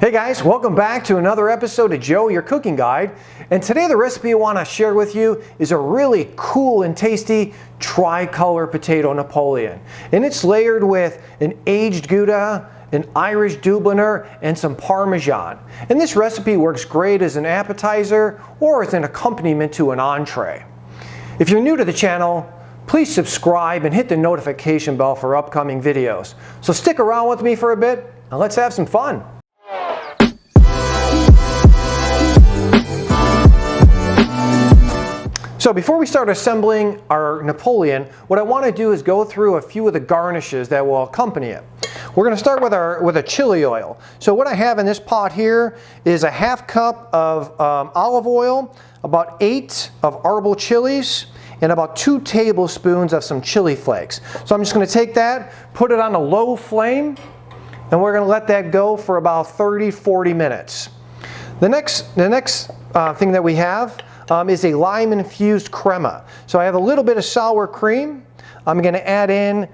Hey guys, welcome back to another episode of Joe, your cooking guide. And today the recipe I want to share with you is a really cool and tasty tricolor potato Napoleon. And it's layered with an aged Gouda, an Irish Dubliner, and some Parmesan. And this recipe works great as an appetizer or as an accompaniment to an entree. If you're new to the channel, please subscribe and hit the notification bell for upcoming videos. So stick around with me for a bit and let's have some fun. So before we start assembling our Napoleon, what I want to do is go through a few of the garnishes that will accompany it. We're going to start with a chili oil. So what I have in this pot here is a half cup of olive oil, about 8 of Arbol chilies, and about 2 tablespoons of some chili flakes. So I'm just going to take that, put it on a low flame, and we're going to let that go for about 30-40 minutes. The next thing that we have is a lime infused crema. So I have a little bit of sour cream. I'm going to add in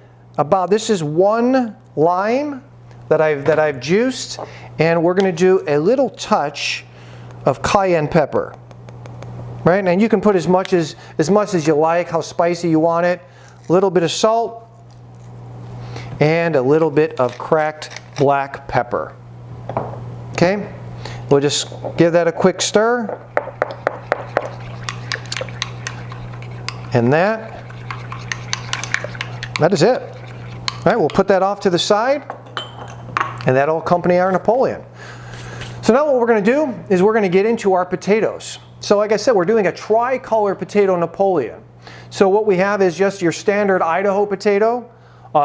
this is 1 lime that I've juiced, and we're going to do a little touch of cayenne pepper. Right? And you can put as much as you like, how spicy you want it. A little bit of salt and a little bit of cracked black pepper. Okay? We'll just give that a quick stir. And that is it. All right, we'll put that off to the side, and that'll accompany our Napoleon. So now what we're going to do is we're going to get into our potatoes. So like I said, we're doing a tricolor potato Napoleon. So what we have is just your standard Idaho potato,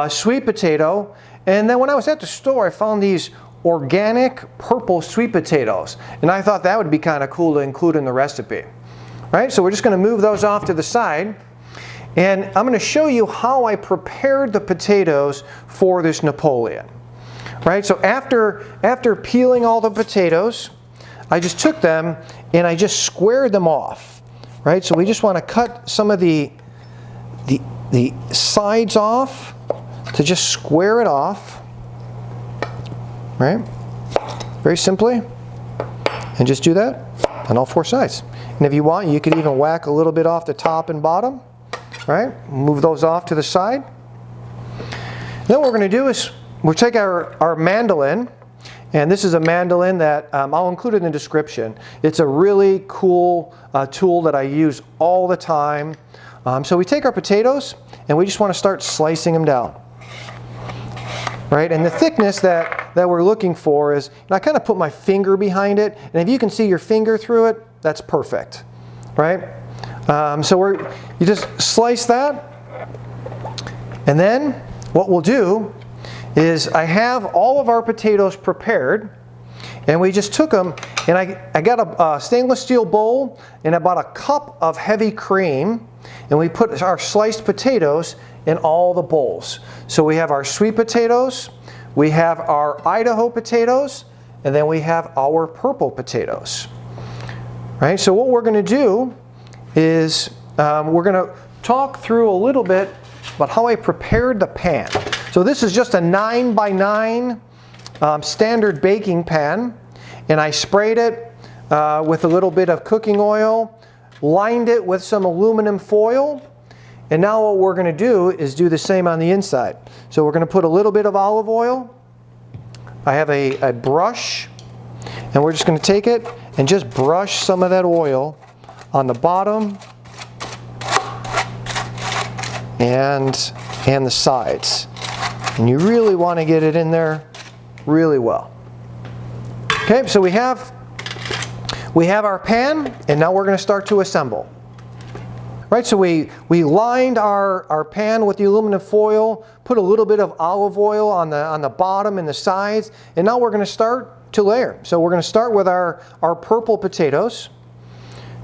sweet potato, and then when I was at the store, I found these organic purple sweet potatoes, and I thought that would be kind of cool to include in the recipe. Right, so we're just going to move those off to the side, and I'm going to show you how I prepared the potatoes for this Napoleon. Right, so after peeling all the potatoes, I just took them and I just squared them off. Right, so we just want to cut some of the sides off to just square it off. Right, very simply, and just do that on all 4 sides. And if you want, you could even whack a little bit off the top and bottom. Right? Move those off to the side. Then what we're going to do is we'll take our mandolin, and this is a mandolin that I'll include it in the description. It's a really cool tool that I use all the time. So we take our potatoes and we just want to start slicing them down. Right? And the thickness that we're looking for is, and I kind of put my finger behind it, and if you can see your finger through it, that's perfect. Right? So you just slice that, and then what we'll do is I have all of our potatoes prepared, and we just took them, and I got a stainless steel bowl and about a cup of heavy cream, and we put our sliced potatoes in all the bowls. So we have our sweet potatoes, we have our Idaho potatoes, and then we have our purple potatoes. Right? So what we're going to do is we're going to talk through a little bit about how I prepared the pan. So this is just a 9x9 standard baking pan, and I sprayed it with a little bit of cooking oil, lined it with some aluminum foil, and now what we're going to do is do the same on the inside. So we're going to put a little bit of olive oil. I have a brush, and we're just going to take it and just brush some of that oil on the bottom and the sides. And you really want to get it in there really well. Okay, so we have our pan, and now we're going to start to assemble. Right, so we lined our pan with the aluminum foil, put a little bit of olive oil on the bottom and the sides, and now we're going to start to layer. So we're going to start with our purple potatoes.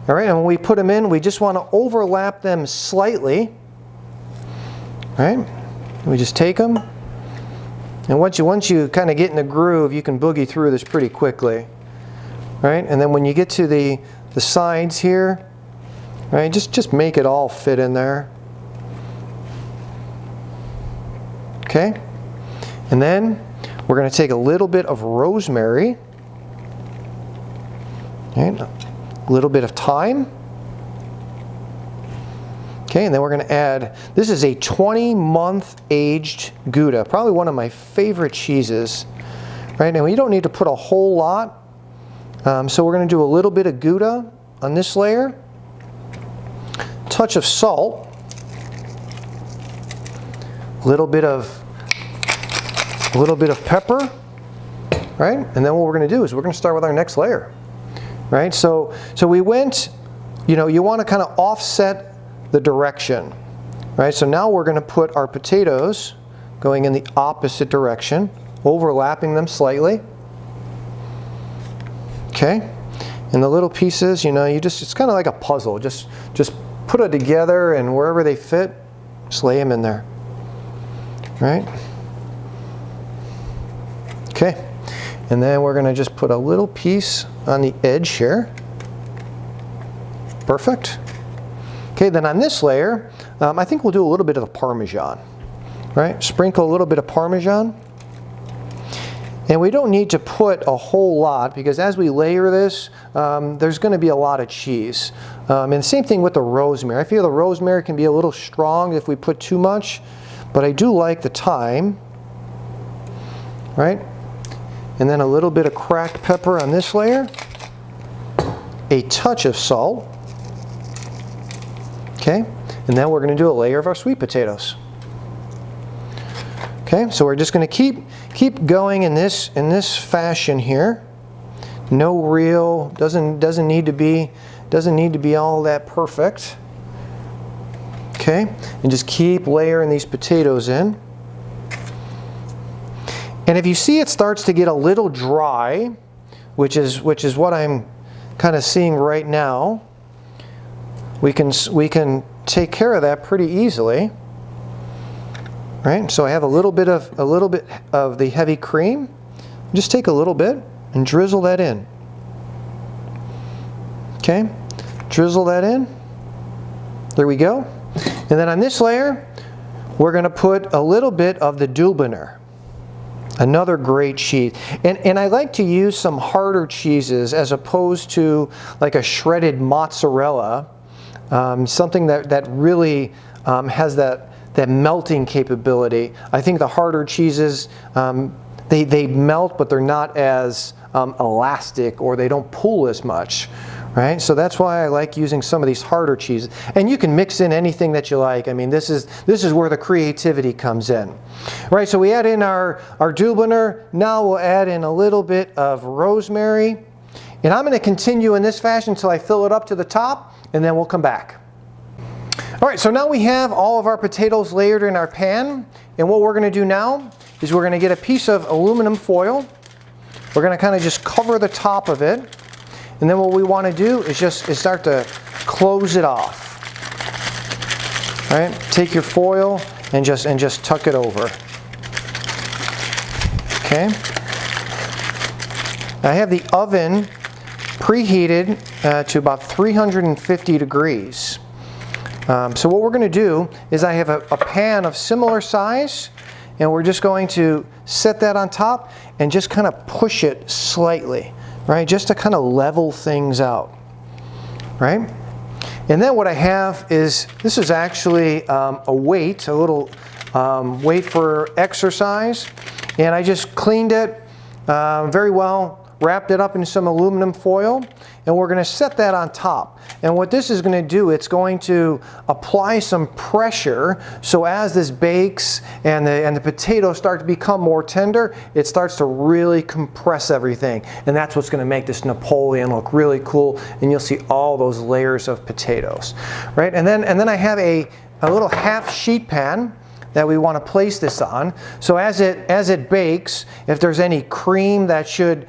All right, and when we put them in, we just want to overlap them slightly. All right, we just take them, and once you kind of get in the groove, you can boogie through this pretty quickly. Right, and then when you get to the sides here, right, just make it all fit in there. Okay, and then we're going to take a little bit of rosemary Right? A little bit of thyme. Okay, and then we're going to add, this is a 20-month aged Gouda, probably one of my favorite cheeses. Right, now you don't need to put a whole lot, so we're going to do a little bit of Gouda on this layer, touch of salt, a little bit of pepper, right? And then what we're going to do is we're going to start with our next layer, right? So we went, you know, you want to kind of offset the direction, right? So now we're going to put our potatoes going in the opposite direction, overlapping them slightly. Okay, and the little pieces, you know, it's kind of like a puzzle. Just put it together, and wherever they fit, just lay them in there. Right? Okay, and then we're going to just put a little piece on the edge here. Perfect. Okay, then on this layer, I think we'll do a little bit of the Parmesan. Right? Sprinkle a little bit of Parmesan. And we don't need to put a whole lot, because as we layer this, there's going to be a lot of cheese. And the same thing with the rosemary. I feel the rosemary can be a little strong if we put too much, but I do like the thyme. Right? And then a little bit of cracked pepper on this layer. A touch of salt. Okay? And then we're going to do a layer of our sweet potatoes. Okay, so we're just going to keep going in this fashion here. No real, doesn't need to be all that perfect. Okay, and just keep layering these potatoes in. And if you see it starts to get a little dry, which is what I'm kind of seeing right now, we can take care of that pretty easily. Right? So I have a little bit of the heavy cream. Just take a little bit and drizzle that in. Okay? Drizzle that in. There we go. And then on this layer, we're going to put a little bit of the Dubliner. Another great cheese. And I like to use some harder cheeses as opposed to like a shredded mozzarella. Something that really has that melting capability. I think the harder cheeses, they melt, but they're not as elastic, or they don't pull as much. Right? So that's why I like using some of these harder cheeses. And you can mix in anything that you like. I mean, this is where the creativity comes in. Right, so we add in our Dubliner. Now we'll add in a little bit of rosemary. And I'm going to continue in this fashion until I fill it up to the top, and then we'll come back. All right, so now we have all of our potatoes layered in our pan. And what we're going to do now is we're going to get a piece of aluminum foil. We're going to kind of just cover the top of it. And then what we want to do is start to close it off. All right, take your foil and just tuck it over. Okay. I have the oven preheated to about 350 degrees. So what we're going to do is I have a pan of similar size, and we're just going to set that on top and just kind of push it slightly. Right, just to kind of level things out, right? And then what I have is, this is actually a weight, a little weight for exercise, and I just cleaned it very well, wrapped it up in some aluminum foil, and we're going to set that on top. And what this is going to do, it's going to apply some pressure, so as this bakes and the potatoes start to become more tender, it starts to really compress everything. And that's what's going to make this Napoleon look really cool, and you'll see all those layers of potatoes. Right? And then I have a little half sheet pan that we want to place this on. So as it bakes, if there's any cream that should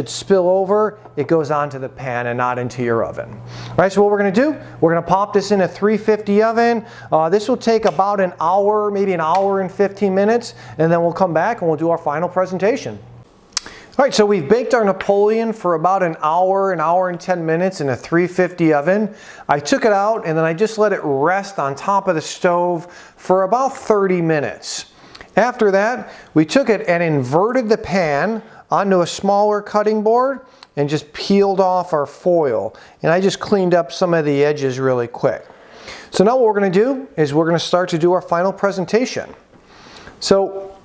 spill over, it goes onto the pan and not into your oven. All right, so what we're going to do, we're going to pop this in a 350 oven. This will take about an hour, maybe an hour and 15 minutes, and then we'll come back and we'll do our final presentation. All right, so we've baked our Napoleon for about an hour and 10 minutes in a 350 oven. I took it out and then I just let it rest on top of the stove for about 30 minutes. After that, we took it and inverted the pan onto a smaller cutting board, and just peeled off our foil. And I just cleaned up some of the edges really quick. So now what we're going to do is we're going to start to do our final presentation. So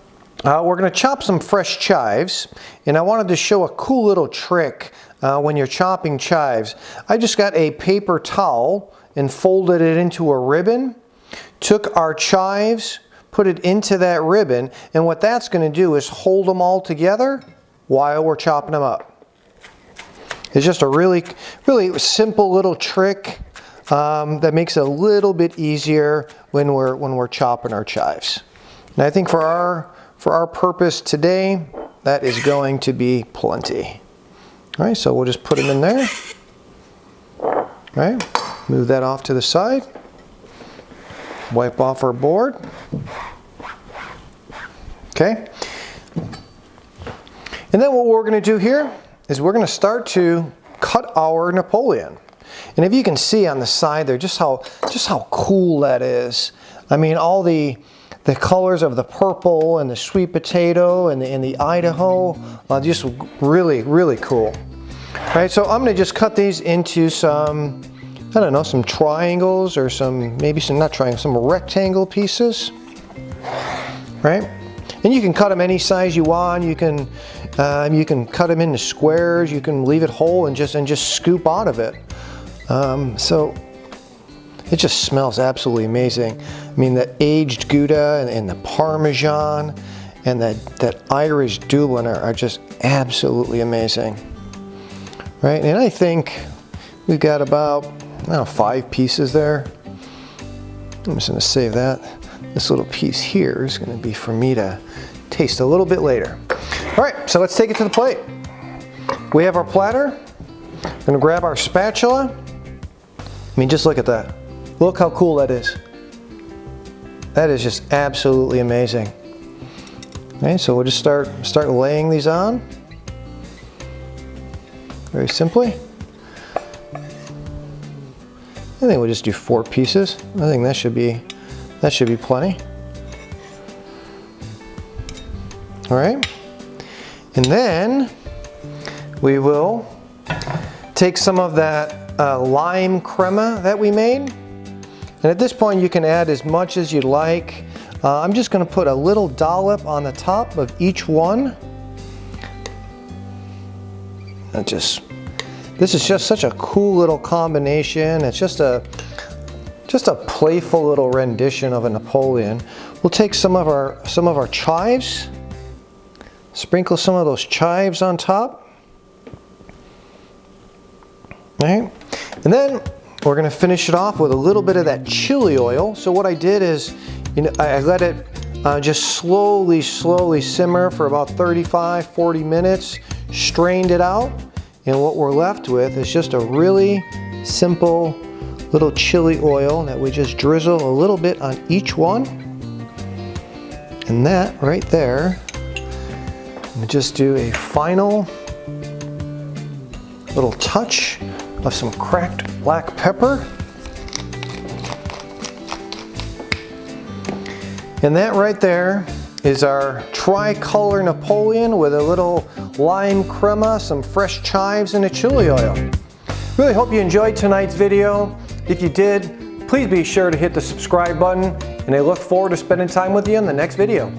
we're going to chop some fresh chives, and I wanted to show a cool little trick when you're chopping chives. I just got a paper towel and folded it into a ribbon, took our chives, put it into that ribbon, and what that's going to do is hold them all together while we're chopping them up. It's just a really simple little trick that makes it a little bit easier when we're chopping our chives. And I think for our purpose today, that is going to be plenty. All right, so we'll just put them in there. All right, move that off to the side. Wipe off our board. Okay. And then what we're going to do here is we're going to start to cut our Napoleon. And if you can see on the side there just how cool that is. I mean, all the colors of the purple and the sweet potato and the Idaho, just really cool. All right, so I'm going to just cut these into some, I don't know, some triangles or maybe some rectangle pieces. Right? And you can cut them any size you want. You can cut them into squares. You can leave it whole and just scoop out of it. So it just smells absolutely amazing. I mean, the aged Gouda and the Parmesan and that Irish Dubliner are just absolutely amazing. Right? And I think we've got about, I don't know, 5 pieces there. I'm just going to save that. This little piece here is going to be for me to taste a little bit later. All right, so let's take it to the plate. We have our platter. We're going to grab our spatula. I mean, just look at that. Look how cool that is. That is just absolutely amazing. Okay, so we'll just start laying these on. Very simply. I think we'll just do 4 pieces. I think that should be plenty. All right. And then we will take some of that lime crema that we made. And at this point you can add as much as you'd like. I'm just going to put a little dollop on the top of each one. This is just such a cool little combination. It's just a playful little rendition of a Napoleon. We'll take some of our chives, sprinkle some of those chives on top. All right, and then we're going to finish it off with a little bit of that chili oil. So what I did is, I let it just slowly simmer for about 35-40 minutes, strained it out, and what we're left with is just a really simple little chili oil that we just drizzle a little bit on each one. And that right there, I'm just do a final little touch of some cracked black pepper. And that right there is our tricolor Napoleon with a little lime crema, some fresh chives, and a chili oil. Really hope you enjoyed tonight's video. If you did, please be sure to hit the subscribe button, and I look forward to spending time with you in the next video.